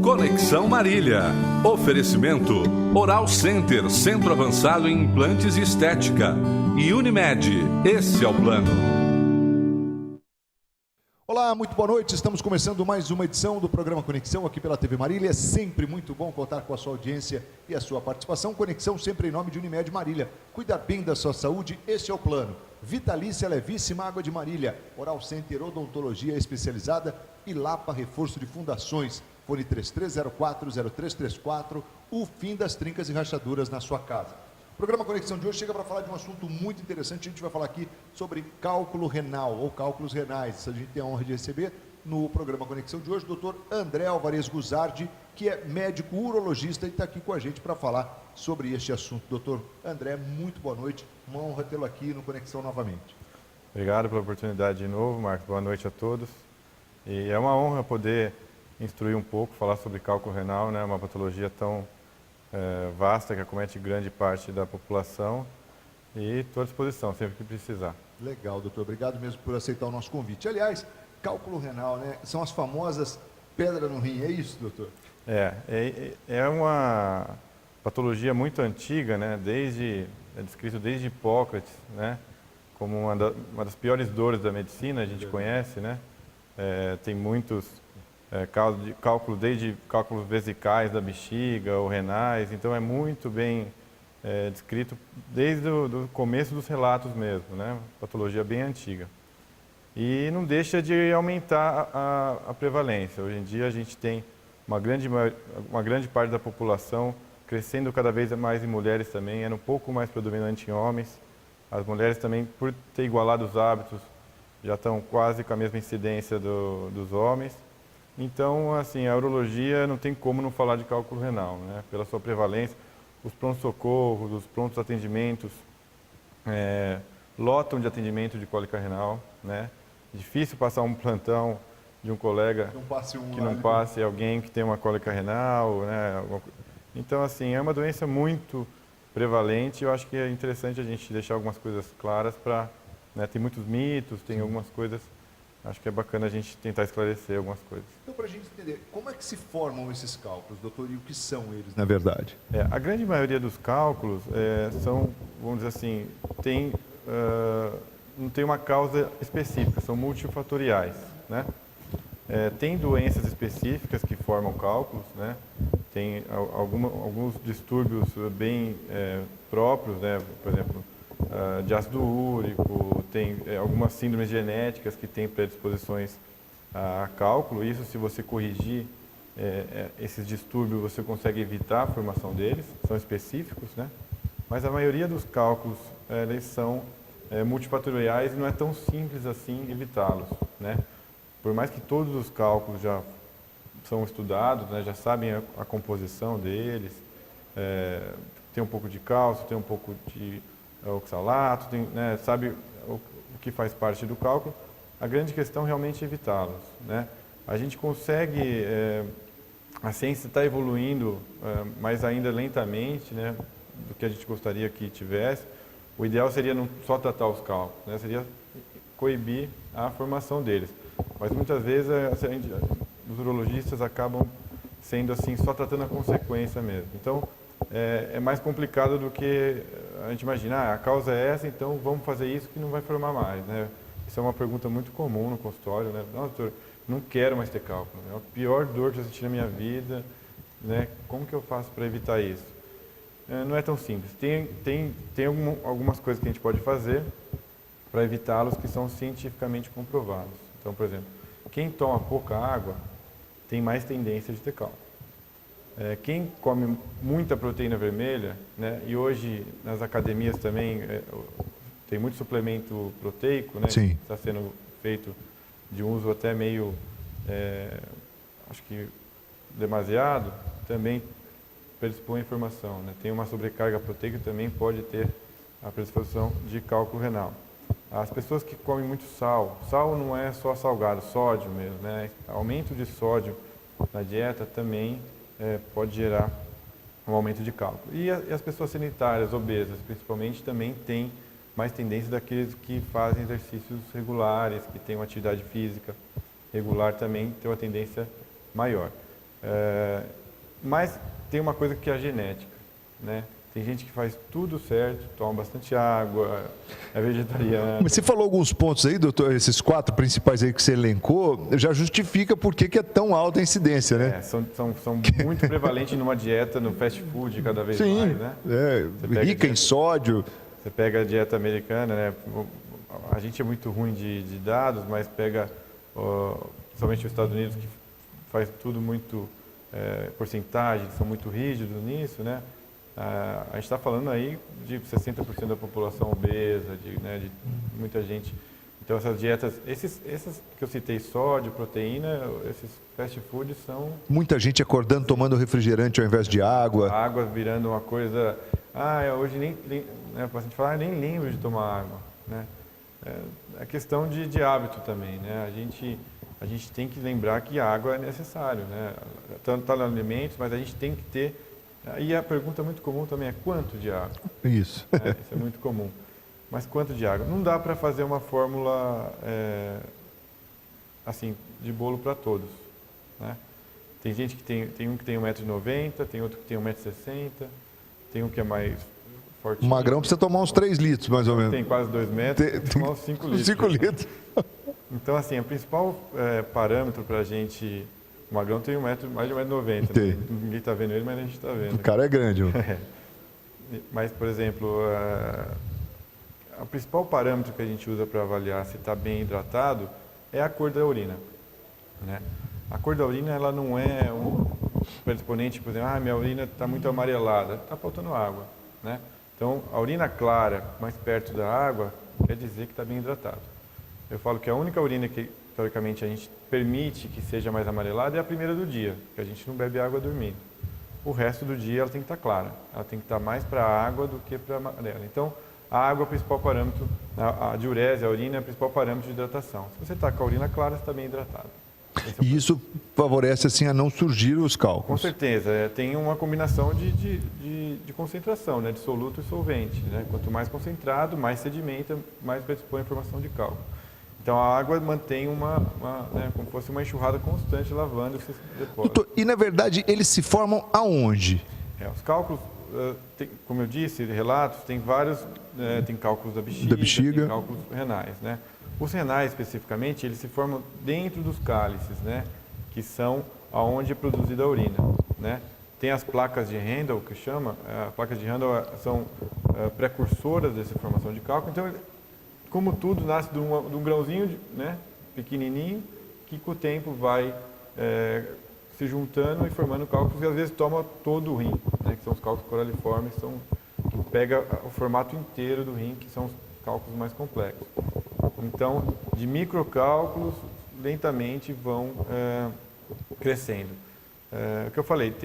Conexão Marília. Oferecimento Oral Center, Centro Avançado em Implantes e Estética. E Unimed, esse é o plano. Olá, muito boa noite. Estamos começando mais uma edição do programa Conexão aqui pela TV Marília. É sempre muito bom contar com a sua audiência e a sua participação. Conexão sempre em nome de Unimed Marília. Cuidar bem da sua saúde, esse é o plano. Vitalícia Levíssima Água de Marília. Oral Center Odontologia Especializada e Lapa Reforço de Fundações. Fone 33040334, o fim das trincas e rachaduras na sua casa. O programa Conexão de hoje chega para falar de um assunto muito interessante. A gente vai falar aqui sobre cálculo renal ou cálculos renais. A gente tem a honra de receber no programa Conexão de hoje o Dr. André Alvarez Guzardi, que é médico urologista e está aqui com a gente para falar sobre este assunto. Doutor André, muito boa noite. Uma honra tê-lo aqui no Conexão novamente. Obrigado pela oportunidade de novo, Marcos. Boa noite a todos. E é uma honra poder instruir um pouco, falar sobre cálculo renal, né? Uma patologia tão vasta que acomete grande parte da população, e estou à disposição sempre que precisar. Legal, doutor. Obrigado mesmo por aceitar o nosso convite. Aliás, cálculo renal, né? São as famosas pedras no rim, é isso, doutor? É uma patologia muito antiga, né? É descrito desde Hipócrates, né? Como uma das piores dores da medicina, a gente conhece, né? Tem muitos cálculo, desde cálculos vesicais da bexiga ou renais, então é muito bem descrito desde o começo dos relatos mesmo, né? Patologia bem antiga. E não deixa de aumentar a prevalência. Hoje em dia a gente tem uma grande parte da população crescendo cada vez mais em mulheres também, era um pouco mais predominante em homens. As mulheres também, por ter igualado os hábitos, já estão quase com a mesma incidência dos homens. Então, assim, a urologia não tem como não falar de cálculo renal, né? Pela sua prevalência, os prontos-socorros, os prontos atendimentos lotam de atendimento de cólica renal, né? Difícil passar um plantão de um colega que não passe alguém que tem uma cólica renal, né? Então, assim, é uma doença muito prevalente. Eu acho que é interessante a gente deixar algumas coisas claras para, né? Tem muitos mitos, tem algumas coisas. Acho que é bacana a gente tentar esclarecer algumas coisas. Então, para a gente entender, como é que se formam esses cálculos, doutor, e o que são eles, na verdade? A grande maioria dos cálculos são, vamos dizer assim, não tem uma causa específica, são multifatoriais, né? Tem doenças específicas que formam cálculos, né? Tem alguns distúrbios bem próprios, né? Por exemplo, de ácido úrico, tem algumas síndromes genéticas que têm predisposições a cálculo. Isso, se você corrigir esses distúrbios, você consegue evitar a formação deles, são específicos, né? Mas a maioria dos cálculos, eles são multifatoriais e não é tão simples assim evitá-los, né? Por mais que todos os cálculos já são estudados, né, já sabem a composição deles, tem um pouco de cálcio, tem um pouco de oxalato, né, sabe o que faz parte do cálculo. A grande questão realmente é evitá-los, né? A gente consegue, a ciência está evoluindo, mas ainda lentamente, né, do que a gente gostaria que tivesse. O ideal seria não só tratar os cálculos, né, seria coibir a formação deles. Mas muitas vezes os urologistas acabam sendo assim, só tratando a consequência mesmo. Então, é mais complicado do que a gente imagina. A causa é essa, então vamos fazer isso que não vai formar mais, né? Isso é uma pergunta muito comum no consultório, né? Não, doutor, não quero mais ter cálculo, é a pior dor que eu senti na minha vida, né? Como que eu faço para evitar isso? Não é tão simples. Tem algumas coisas que a gente pode fazer para evitá-los que são cientificamente comprovados. Então, por exemplo, quem toma pouca água tem mais tendência de ter cálculo. Quem come muita proteína vermelha, né, e hoje nas academias também tem muito suplemento proteico, né, que está sendo feito de um uso até meio, acho que demasiado, também predispõe a formação, né? Tem uma sobrecarga proteica que também pode ter a predisposição de cálculo renal. As pessoas que comem muito sal, sal não é só salgado, sódio mesmo, né? Aumento de sódio na dieta também pode gerar um aumento de cálculo. E as pessoas sedentárias, obesas, principalmente, também têm mais tendência daqueles que fazem exercícios regulares, que têm uma atividade física regular, também tem uma tendência maior. Mas tem uma coisa que é a genética, né? Tem gente que faz tudo certo, toma bastante água, é vegetariano. Mas você falou alguns pontos aí, doutor, esses 4 principais aí que você elencou, já justifica por que é tão alta a incidência, né? São muito prevalentes numa dieta, no fast food, cada vez mais, né? Rica em sódio. Você pega a dieta americana, né? A gente é muito ruim de dados, mas pega, principalmente os Estados Unidos, que faz tudo muito porcentagem, são muito rígidos nisso, né? A gente está falando aí de 60% da população obesa, de muita gente. Então essas dietas, essas que eu citei, sódio, proteína, esses fast foods são... Muita gente acordando, tomando refrigerante ao invés de água. A água virando uma coisa... hoje nem né, o paciente fala, nem lembro de tomar água, né? É questão de hábito também, né? A gente tem que lembrar que a água é necessário, né? Tanto está nos alimentos, mas a gente tem que ter... E a pergunta muito comum também é quanto de água? Isso. Isso é muito comum. Mas quanto de água? Não dá para fazer uma fórmula assim, de bolo para todos, né? Tem gente que tem um que tem 1,90 m, tem outro que tem 1,60 m, tem um que é mais fortinho. O magrão precisa tomar uns 3 litros, mais ou menos. Tem quase 2 metros, tem que tomar uns 5 litros. 5 litros. Então, assim, o principal parâmetro para a gente... O magrão tem mais de 1,90 m. Né? Ninguém está vendo ele, mas a gente está vendo. O cara é grande. Mas, por exemplo, o principal parâmetro que a gente usa para avaliar se está bem hidratado é a cor da urina, né? A cor da urina, ela não é um predisponente, por exemplo, minha urina está muito amarelada, está faltando água, né? Então, a urina clara, mais perto da água, quer dizer que está bem hidratado. Eu falo que a única urina que, teoricamente, a gente permite que seja mais amarelada é a primeira do dia, que a gente não bebe água dormindo. O resto do dia ela tem que estar clara, ela tem que estar mais para a água do que para a amarela. Então, a água é o principal parâmetro, a diurese, a urina é o principal parâmetro de hidratação. Se você está com a urina clara, você está bem hidratado. E isso favorece assim a não surgir os cálculos? Com certeza, tem uma combinação de concentração, né, de soluto e solvente, né? Quanto mais concentrado, mais sedimenta, mais predispõe a formação de cálculo. Então a água mantém né, como fosse uma enxurrada constante lavando esses depósitos. Doutor, e na verdade eles se formam aonde? Os cálculos, como eu disse, relatos, tem vários, tem cálculos da bexiga, tem cálculos renais, né? Os renais, especificamente, eles se formam dentro dos cálices, né? Que são aonde é produzida a urina, né? Tem as placas de Handel, que chama, as placas de Handel são precursoras dessa formação de cálculo. Então, como tudo nasce de um grãozinho, né? Pequenininho, que com o tempo vai se juntando e formando cálculos, e às vezes toma todo o rim, né? Que são os cálculos coraliformes, que pega o formato inteiro do rim, que são os cálculos mais complexos. Então, de microcálculos, lentamente vão crescendo. O que eu falei,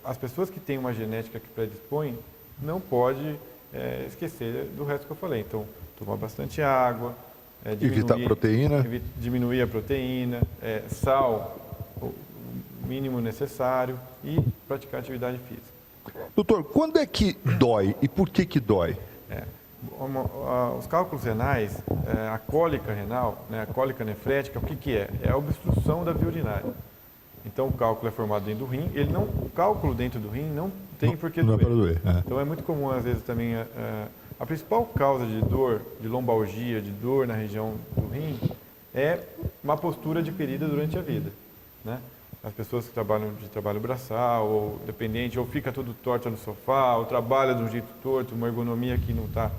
as pessoas que têm uma genética que predispõe, não pode esquecer do resto que eu falei. Então, tomar bastante água, evitar proteína, diminuir a proteína, sal, o mínimo necessário, e praticar atividade física. Doutor, quando é que dói e por que dói? Os cálculos renais, a cólica renal, né, a cólica nefrética, o que é? É a obstrução da via urinária. Então o cálculo é formado dentro do rim, o cálculo dentro do rim não tem por que doer. Não é para doer. Então é muito comum, às vezes, também, a principal causa de dor, de lombalgia, de dor na região do rim, é uma postura adquirida durante a vida, né? As pessoas que trabalham de trabalho braçal, ou dependente, ou fica tudo torta no sofá, ou trabalha de um jeito torto, uma ergonomia que não está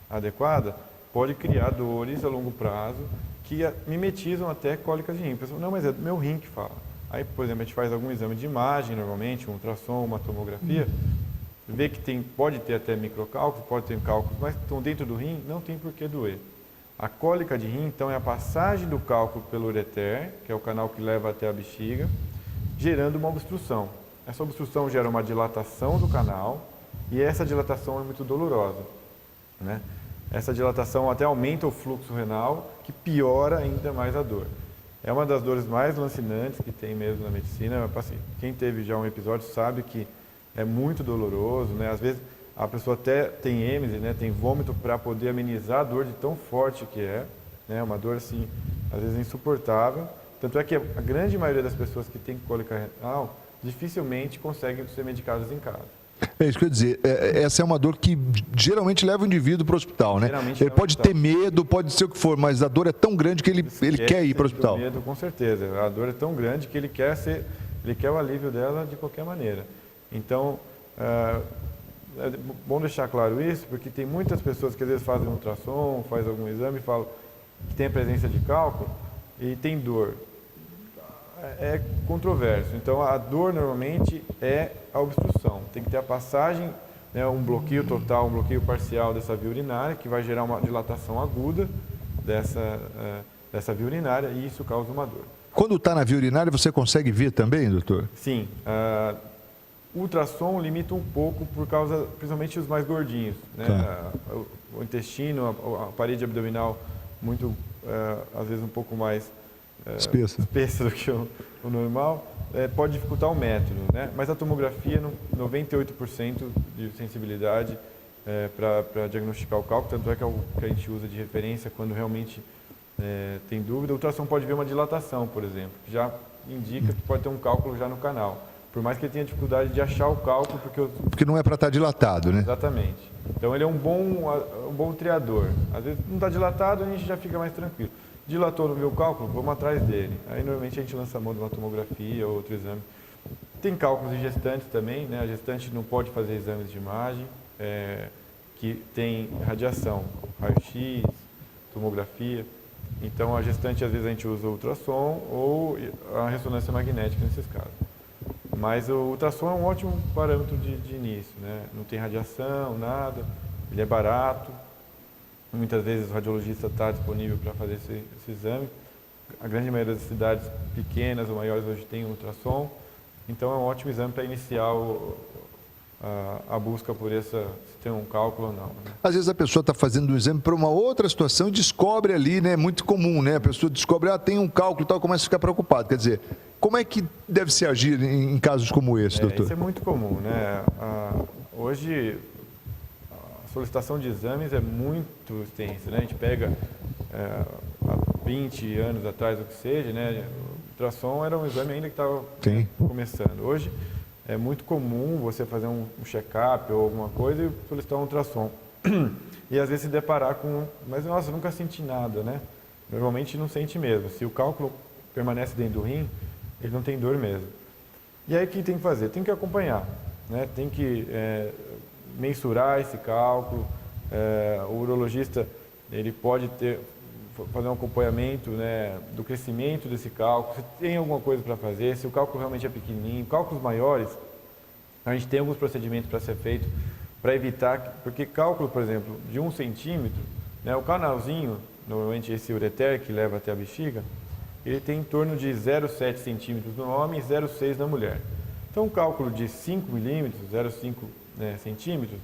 adequada, pode criar dores a longo prazo que mimetizam até cólicas de rim. A pessoa, não, mas é meu rim que fala. Aí, por exemplo, a gente faz algum exame de imagem, normalmente, um ultrassom, uma tomografia, vê que pode ter até microcálculos, pode ter cálculos, mas estão dentro do rim, não tem por que doer. A cólica de rim, então, é a passagem do cálculo pelo ureter, que é o canal que leva até a bexiga, gerando uma obstrução. Essa obstrução gera uma dilatação do canal, e essa dilatação é muito dolorosa, né? essa dilatação até aumenta o fluxo renal, que piora ainda mais a dor. É uma das dores mais lancinantes que tem mesmo na medicina. Assim, quem teve já um episódio sabe que é muito doloroso, né? Às vezes a pessoa até tem êmese, né? Tem vômito para poder amenizar a dor de tão forte que é, né? Uma dor assim, às vezes insuportável. Tanto é que a grande maioria das pessoas que tem cólica renal dificilmente conseguem ser medicadas em casa. É isso que eu ia dizer. Essa é uma dor que geralmente leva o indivíduo para o hospital, né? Ele pode ter medo, pode ser o que for, mas a dor é tão grande que ele quer ir para o hospital. Medo, com certeza. A dor é tão grande que ele quer o alívio dela de qualquer maneira. Então, é bom deixar claro isso, porque tem muitas pessoas que às vezes fazem um ultrassom, fazem algum exame e falam que tem a presença de cálculo e tem dor. É controverso. Então, a dor normalmente é a obstrução. Tem que ter a passagem, né, um bloqueio total, um bloqueio parcial dessa via urinária, que vai gerar uma dilatação aguda dessa via urinária e isso causa uma dor. Quando está na via urinária, você consegue ver também, doutor? Sim. O ultrassom limita um pouco por causa, principalmente os mais gordinhos, né? Tá. O intestino, a parede abdominal, muito, às vezes um pouco mais espessa do que o normal, pode dificultar o método, né? Mas a tomografia, 98% de sensibilidade para diagnosticar o cálculo, tanto é que é o que a gente usa de referência quando realmente tem dúvida. O ultrassom pode ver uma dilatação, por exemplo, que já indica que pode ter um cálculo já no canal. Por mais que ele tenha dificuldade de achar o cálculo, porque não é para estar dilatado, né? Exatamente. Então ele é um bom triador. Às vezes não está dilatado, a gente já fica mais tranquilo. Dilatou no meu cálculo, vamos atrás dele. Aí normalmente a gente lança a mão de uma tomografia ou outro exame. Tem cálculos em gestantes também, né? A gestante não pode fazer exames de imagem, que tem radiação, raio-x, tomografia. Então a gestante às vezes a gente usa o ultrassom ou a ressonância magnética nesses casos. Mas o ultrassom é um ótimo parâmetro de início, né? Não tem radiação, nada, ele é barato. Muitas vezes o radiologista está disponível para fazer esse exame. A grande maioria das cidades pequenas ou maiores hoje tem um ultrassom. Então é um ótimo exame para iniciar a busca por se tem um cálculo ou não, né? Às vezes a pessoa está fazendo um exame para uma outra situação e descobre ali, né? Muito comum, né? A pessoa descobre, tem um cálculo e tal, começa a ficar preocupado. Quer dizer, como é que deve se agir em casos como esse, doutor? Isso é muito comum, né? Hoje a solicitação de exames é muito extensa, né? A gente pega há 20 anos atrás, o que seja, né? O ultrassom era um exame ainda que estava começando. Hoje é muito comum você fazer um check-up ou alguma coisa e solicitar um ultrassom. E às vezes se deparar com, mas nossa, nunca senti nada, né? Normalmente não sente mesmo. Se o cálculo permanece dentro do rim, ele não tem dor mesmo. E aí o que tem que fazer? Tem que acompanhar, né? Tem que mensurar esse cálculo. O urologista ele pode fazer um acompanhamento, né, do crescimento desse cálculo, se tem alguma coisa para fazer, se o cálculo realmente é pequenininho. Cálculos maiores, a gente tem alguns procedimentos para ser feito para evitar, porque cálculo, por exemplo, de 1 centímetro, né, o canalzinho, normalmente esse ureter que leva até a bexiga, ele tem em torno de 0,7 centímetros no homem e 0,6 na mulher. Então, um cálculo de 5 milímetros, 0,5 centímetros,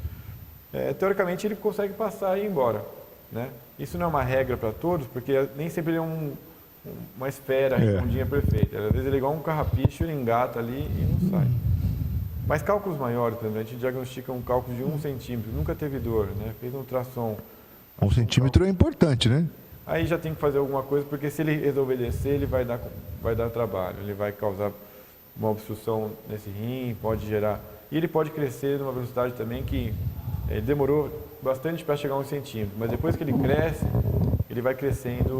teoricamente ele consegue passar e ir embora, né? Isso não é uma regra para todos, porque nem sempre ele é uma esfera redondinha perfeita. Às vezes ele é igual um carrapicho, ele engata ali e não sai. Mas cálculos maiores, por exemplo, a gente diagnostica um cálculo de 1 centímetro, nunca teve dor, né? Fez um ultrassom. 1 centímetro é importante, né? Aí já tem que fazer alguma coisa, porque se ele resolver descer, ele vai dar trabalho, ele vai causar uma obstrução nesse rim, pode gerar... E ele pode crescer numa velocidade também que demorou bastante para chegar a 1 centímetro, mas depois que ele cresce, ele vai crescendo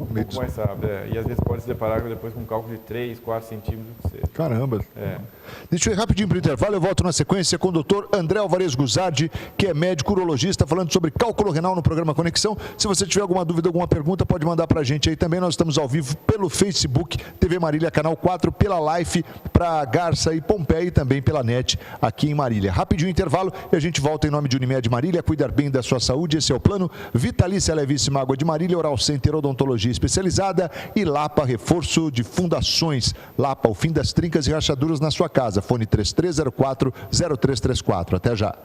um pouco mais rápido. E às vezes pode se deparar depois com um cálculo de 3, 4 centímetros. Caramba! Deixa eu ir rapidinho para o intervalo, eu volto na sequência com o doutor André Alvarez Guzardi, que é médico urologista, falando sobre cálculo renal no programa Conexão. Se você tiver alguma dúvida, alguma pergunta, pode mandar para a gente aí também. Nós estamos ao vivo pelo Facebook, TV Marília, Canal 4, pela Life, para Garça e Pompeia e também pela NET aqui em Marília. Rapidinho intervalo e a gente volta em nome de Unimed Marília, cuidar bem da sua saúde, esse é o plano. Vitalícia Levíssima Água de Marília, Oral Center Odontologia Especializada e Lapa Reforço de Fundações. Lapa, o fim das trincas e rachaduras na sua casa. Fone 3304-0334. Até já.